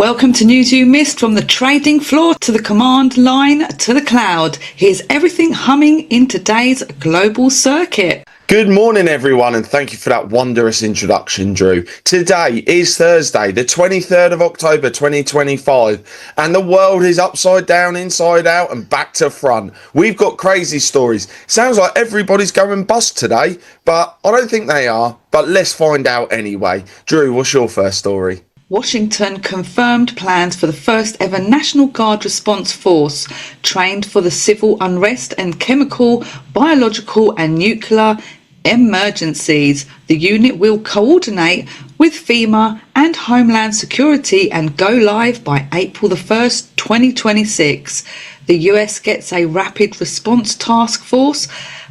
Welcome to News You Missed, from the trading floor to the command line to the cloud. Here's everything humming in today's global circuit. Good morning, everyone, and thank you for that wondrous introduction, Drew. Today is Thursday, the 23rd of October, 2025, and the world is upside down, inside out, and back to front. We've got crazy stories. Sounds like everybody's going bust today, but I don't think they are. But let's find out anyway. Drew, what's your first story? Washington confirmed plans for the first ever National Guard response force, trained for the civil unrest and chemical, biological and nuclear emergencies. The unit will coordinate with FEMA and Homeland Security and go live by April the 1st, 2026. The US gets a rapid response task force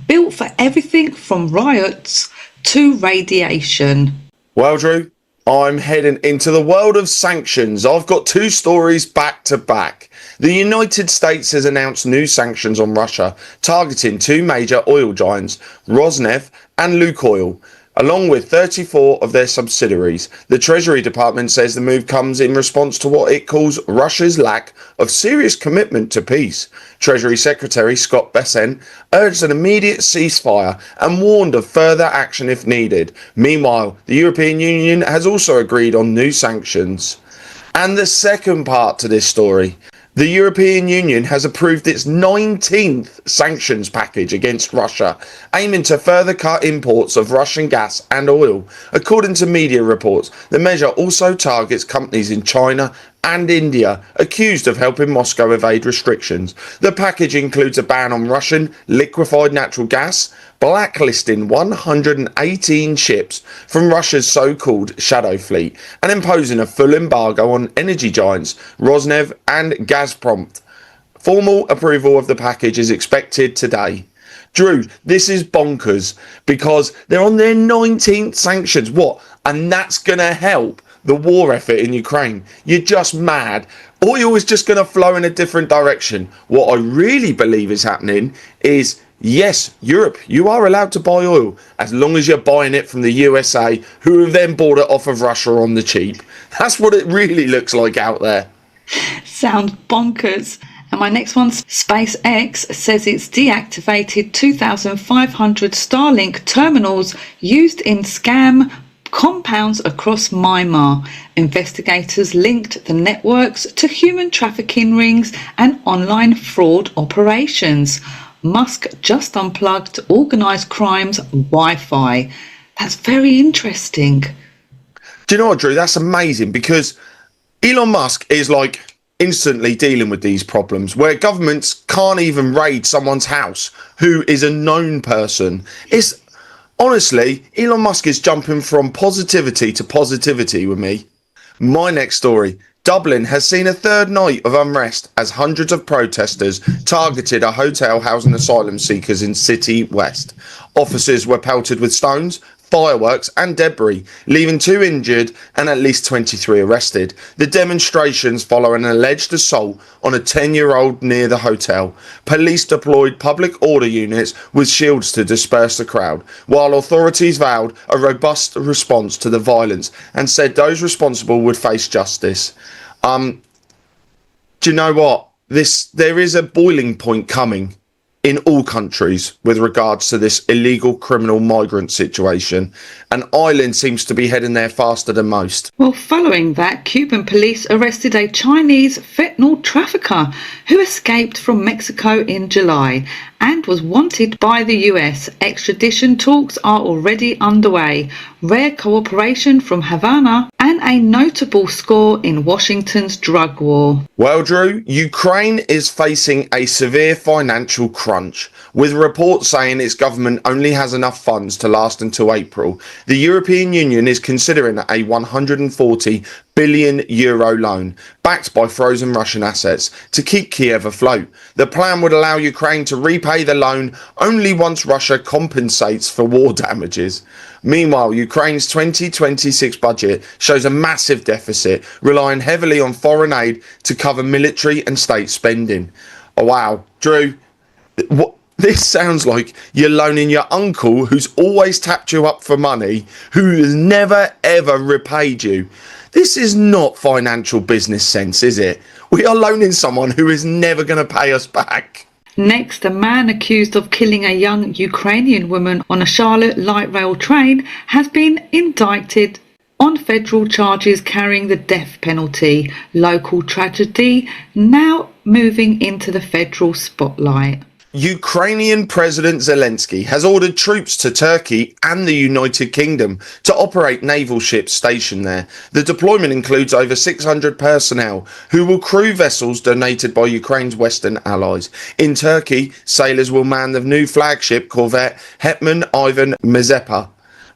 built for everything from riots to radiation. Well, Drew, I'm heading into the world of sanctions. I've got two stories back to back. The United States has announced new sanctions on Russia, targeting two major oil giants, Rosneft and Lukoil, along with 34 of their subsidiaries. The Treasury Department says the move comes in response to what it calls Russia's lack of serious commitment to peace. Treasury Secretary Scott Bessent urged an immediate ceasefire and warned of further action if needed. Meanwhile, the European Union has also agreed on new sanctions. And the second part to this story: the European Union has approved its 19th sanctions package against Russia, aiming to further cut imports of Russian gas and oil. According to media reports, the measure also targets companies in China and India accused of helping Moscow evade restrictions. The package includes a ban on Russian liquefied natural gas, blacklisting 118 ships from Russia's so-called shadow fleet, and imposing a full embargo on energy giants Rosneft and Gazprom. Formal approval of the package is expected today. Drew, this is bonkers because they're on their 19th sanctions. What? And that's going to help the war effort in Ukraine? You're just mad. Oil is just going to flow in a different direction. What I really believe is happening is, yes, Europe, you are allowed to buy oil as long as you're buying it from the USA, who have then bought it off of Russia on the cheap. That's what it really looks like out there. Sounds bonkers. And my next one, SpaceX says it's deactivated 2,500 Starlink terminals used in scam compounds across Myanmar. Investigators linked the networks to human trafficking rings and online fraud operations. Musk just unplugged organised crime's Wi-Fi. That's very interesting. Do you know what, Drew? That's amazing, because Elon Musk is like instantly dealing with these problems where governments can't even raid someone's house who is a known person. It's honestly, Elon Musk is jumping from positivity to positivity with me. My next story: Dublin has seen a third night of unrest as hundreds of protesters targeted a hotel housing asylum seekers in City West. Officers were pelted with stones, fireworks and debris, leaving 2 injured and at least 23 arrested. The demonstrations follow an alleged assault on a 10-year-old near the hotel. Police deployed public order units with shields to disperse the crowd, while authorities vowed a robust response to the violence and said those responsible would face justice. Do you know what? There is a boiling point coming in all countries with regards to this illegal criminal migrant situation, and Ireland seems to be heading there faster than most. Well, following that, Cuban police arrested a Chinese fentanyl trafficker who escaped from Mexico in July and was wanted by the US. Extradition talks are already underway. Rare cooperation from Havana and a notable score in Washington's drug war. Well, Drew, Ukraine is facing a severe financial crunch, with reports saying its government only has enough funds to last until April. The European Union is considering a 140 billion euro loan, backed by frozen Russian assets, to keep Kiev afloat. The plan would allow Ukraine to repay the loan only once Russia compensates for war damages. Meanwhile, Ukraine's 2026 budget shows a massive deficit, relying heavily on foreign aid to cover military and state spending. Oh wow, Drew, this sounds like you're loaning your uncle, who's always tapped you up for money, who has never ever repaid you. This is not financial business sense, is it? We are loaning someone who is never going to pay us back. Next, a man accused of killing a young Ukrainian woman on a Charlotte light rail train has been indicted on federal charges carrying the death penalty. Local tragedy now moving into the federal spotlight. Ukrainian President Zelensky has ordered troops to Turkey and the United Kingdom to operate naval ships stationed there. The deployment includes over 600 personnel who will crew vessels donated by Ukraine's Western allies. In Turkey, sailors will man the new flagship corvette Hetman Ivan Mazepa,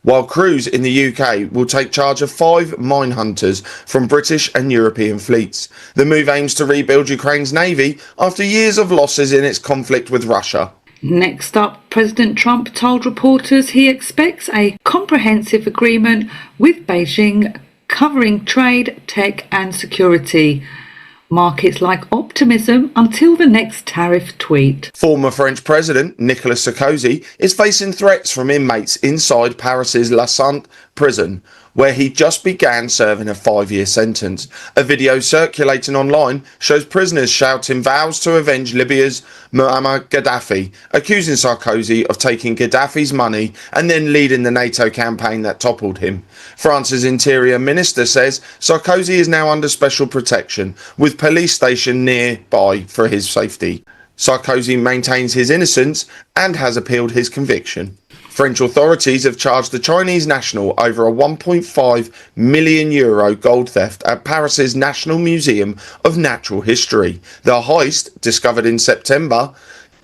while crews in the UK will take charge of 5 mine hunters from British and European fleets. The move aims to rebuild Ukraine's navy after years of losses in its conflict with Russia. Next up, President Trump told reporters he expects a comprehensive agreement with Beijing covering trade, tech and security. Markets like optimism until the next tariff tweet. Former French President Nicolas Sarkozy is facing threats from inmates inside Paris's La Sainte prison, where he just began serving a 5-year sentence. A video circulating online shows prisoners shouting vows to avenge Libya's Muammar Gaddafi, accusing Sarkozy of taking Gaddafi's money and then leading the NATO campaign that toppled him. France's Interior Minister says Sarkozy is now under special protection, with police stationed nearby for his safety. Sarkozy maintains his innocence and has appealed his conviction. French authorities have charged the Chinese national over a €1.5 million gold theft at Paris's National Museum of Natural History. The heist, discovered in September,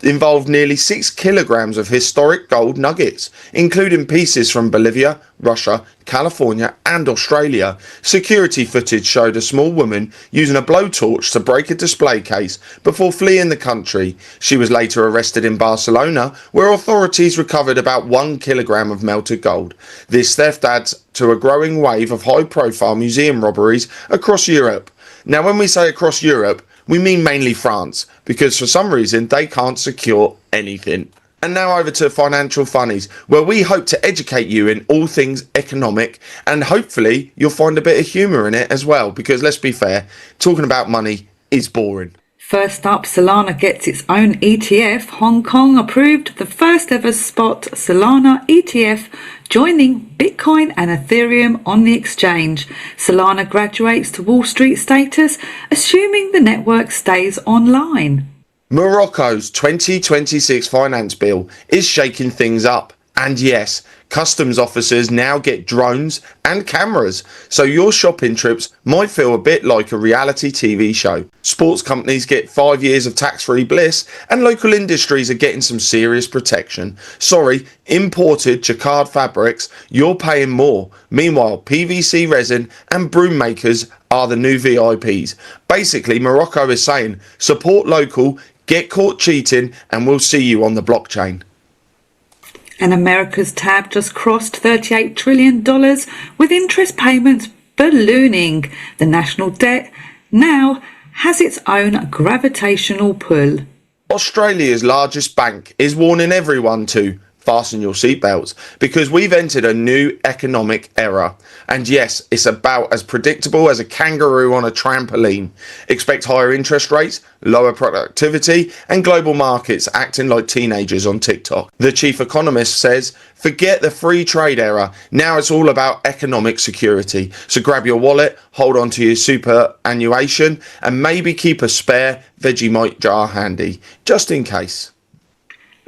involved nearly 6 kilograms of historic gold nuggets, including pieces from Bolivia, Russia, California and Australia. Security footage showed a small woman using a blowtorch to break a display case before fleeing the country. She was later arrested in Barcelona, where authorities recovered about 1 kilogram of melted gold. This theft adds to a growing wave of high-profile museum robberies across Europe. Now, when we say across Europe, we mean mainly France, because for some reason they can't secure anything. And now over to Financial Funnies, where we hope to educate you in all things economic, and hopefully you'll find a bit of humour in it as well, because let's be fair, talking about money is boring. First up, Solana gets its own ETF. Hong Kong approved the first ever spot Solana ETF, joining Bitcoin and Ethereum on the exchange. Solana graduates to Wall Street status, assuming the network stays online. Morocco's 2026 finance bill is shaking things up. And yes, customs officers now get drones and cameras, so your shopping trips might feel a bit like a reality TV show. Sports companies get 5 years of tax-free bliss, and local industries are getting some serious protection. Sorry, imported jacquard fabrics, you're paying more. Meanwhile, PVC resin and broom makers are the new VIPs. Basically, Morocco is saying, support local, get caught cheating, and we'll see you on the blockchain. And America's tab just crossed $38 trillion, with interest payments ballooning. The national debt now has its own gravitational pull. Australia's largest bank is warning everyone to fasten your seatbelts, because we've entered a new economic era. And yes, it's about as predictable as a kangaroo on a trampoline. Expect higher interest rates, lower productivity, and global markets acting like teenagers on TikTok. The chief economist says, forget the free trade era. Now it's all about economic security. So grab your wallet, hold on to your superannuation, and maybe keep a spare Vegemite jar handy, just in case.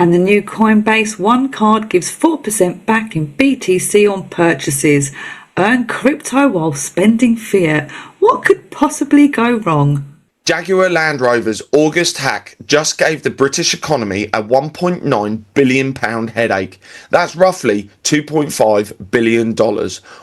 And the new Coinbase One card gives 4% back in BTC on purchases. Earn crypto while spending fiat. What could possibly go wrong? Jaguar Land Rover's August hack just gave the British economy a £1.9 billion headache. That's roughly $2.5 billion,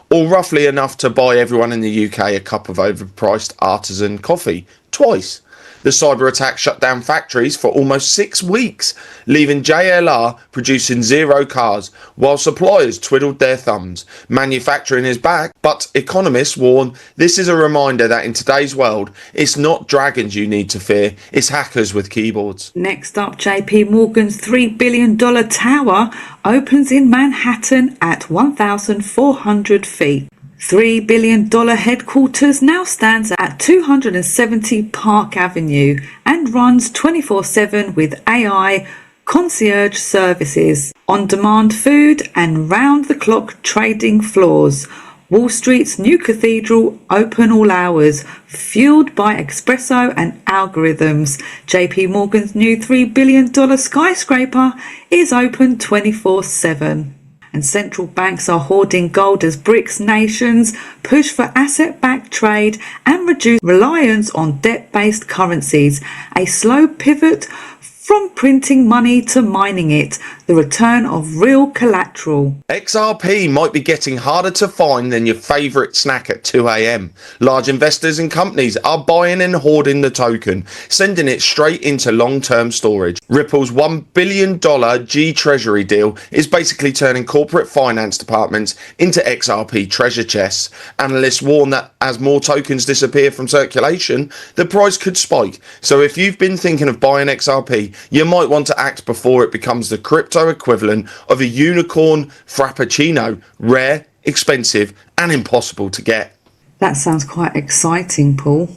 or roughly enough to buy everyone in the UK a cup of overpriced artisan coffee twice. The cyber attack shut down factories for almost 6 weeks, leaving JLR producing 0 cars, while suppliers twiddled their thumbs. Manufacturing is back, but economists warn this is a reminder that in today's world, it's not dragons you need to fear, it's hackers with keyboards. Next up, JP Morgan's $3 billion tower opens in Manhattan at 1,400 feet. $3 billion headquarters now stands at 270 Park Avenue and runs 24/7 with AI, concierge services, on-demand food and round-the-clock trading floors. Wall Street's new cathedral open all hours, fueled by espresso and algorithms. JP Morgan's new $3 billion skyscraper is open 24/7. And central banks are hoarding gold as BRICS nations push for asset-backed trade and reduce reliance on debt-based currencies. A slow pivot from printing money to mining it, the return of real collateral. XRP might be getting harder to find than your favourite snack at 2 a.m. Large investors and companies are buying and hoarding the token, sending it straight into long-term storage. Ripple's $1 billion G Treasury deal is basically turning corporate finance departments into XRP treasure chests. Analysts warn that as more tokens disappear from circulation, the price could spike. So if you've been thinking of buying XRP, you might want to act before it becomes the crypto equivalent of a unicorn frappuccino, rare, expensive and impossible to get. That sounds quite exciting, Paul.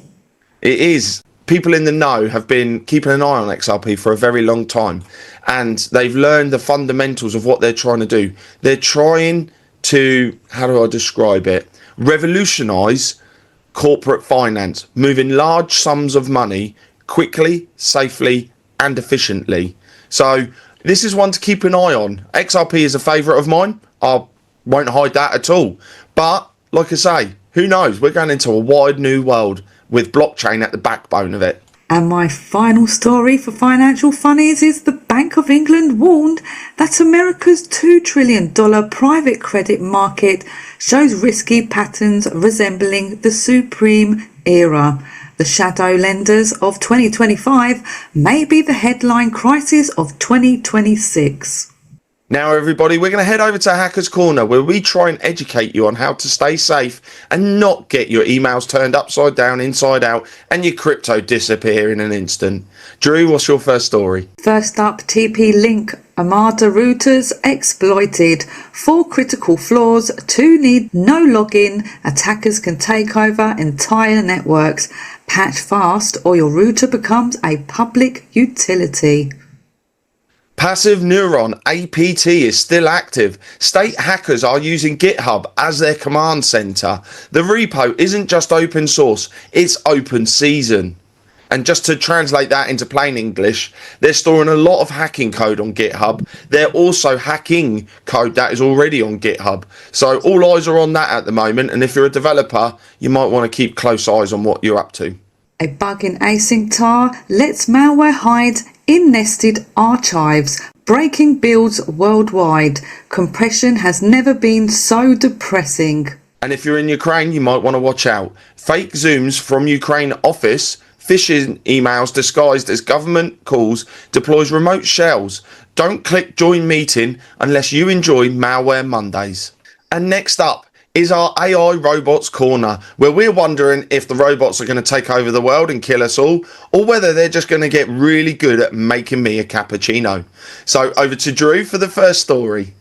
It is. People in the know have been keeping an eye on XRP for a very long time, and they've learned the fundamentals of what they're trying to do. They're trying to, how do I describe it, revolutionize corporate finance, moving large sums of money quickly, safely and efficiently. So this is one to keep an eye on. XRP is a favourite of mine. I won't hide that at all. But like I say, who knows? We're going into a wide new world with blockchain at the backbone of it. And my final story for Financial Funnies is the Bank of England warned that America's $2 trillion private credit market shows risky patterns resembling the supreme era. The shadow lenders of 2025 may be the headline crisis of 2026. Now everybody, we're going to head over to Hackers Corner, where we try and educate you on how to stay safe and not get your emails turned upside down, inside out, and your crypto disappear in an instant. Drew, what's your first story? First up, TP-Link Armada routers exploited. 4 critical flaws, 2 need no login. Attackers can take over entire networks. Patch fast or your router becomes a public utility. Passive Neuron APT is still active. State hackers are using GitHub as their command center. The repo isn't just open source, it's open season. And just to translate that into plain English, they're storing a lot of hacking code on GitHub. They're also hacking code that is already on GitHub. So all eyes are on that at the moment. And if you're a developer, you might want to keep close eyes on what you're up to. A bug in async tar lets malware hide in nested archives, breaking builds worldwide. Compression has never been so depressing. And if you're in Ukraine, you might want to watch out. Fake Zooms from Ukraine office, phishing emails disguised as government calls, deploys remote shells. Don't click join meeting unless you enjoy Malware Mondays. And next up is our AI Robots Corner, where we're wondering if the robots are going to take over the world and kill us all, or whether they're just going to get really good at making me a cappuccino. So over to Drew for the first story.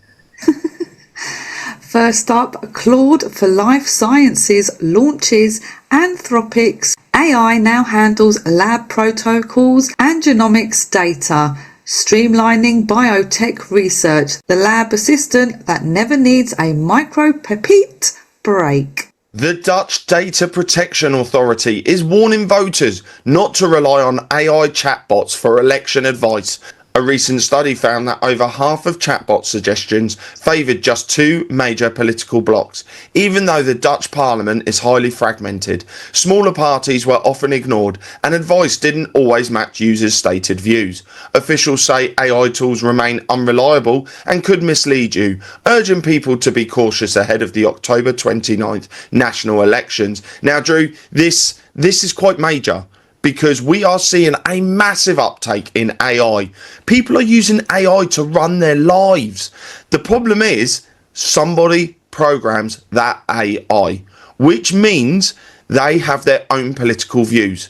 First up, Claude for Life Sciences launches Anthropic's AI now handles lab protocols and genomics data, streamlining biotech research, the lab assistant that never needs a micropipette break. The Dutch Data Protection Authority is warning voters not to rely on AI chatbots for election advice. A recent study found that over half of chatbot suggestions favoured just 2 major political blocs. Even though the Dutch parliament is highly fragmented, smaller parties were often ignored and advice didn't always match users' stated views. Officials say AI tools remain unreliable and could mislead you, urging people to be cautious ahead of the October 29th national elections. Now, Drew, this is quite major, because we are seeing a massive uptake in AI. People are using AI to run their lives. The problem is somebody programs that AI, which means they have their own political views.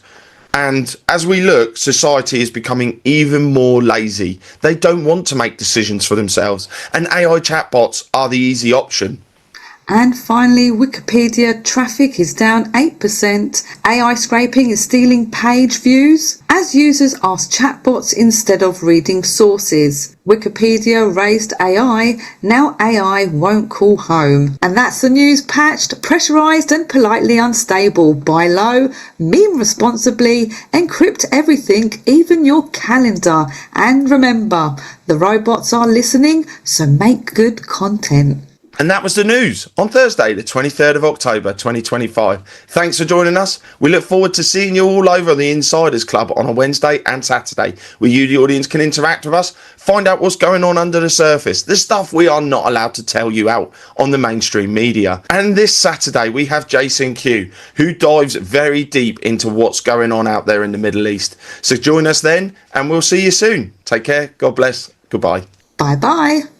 And as we look, society is becoming even more lazy. They don't want to make decisions for themselves. And AI chatbots are the easy option. And finally, Wikipedia traffic is down 8%. AI scraping is stealing page views as users ask chatbots instead of reading sources. Wikipedia raised AI, now AI won't call home. And that's the news. Patched, pressurized and politely unstable. Buy low, meme responsibly, encrypt everything, even your calendar. And remember, the robots are listening, so make good content. And that was the news on Thursday, the 23rd of October, 2025. Thanks for joining us. We look forward to seeing you all over the Insiders Club on a Wednesday and Saturday, where you, the audience, can interact with us, find out what's going on under the surface, the stuff we are not allowed to tell you out on the mainstream media. And this Saturday, we have Jason Q, who dives very deep into what's going on out there in the Middle East. So join us then, and we'll see you soon. Take care. God bless. Goodbye. Bye-bye.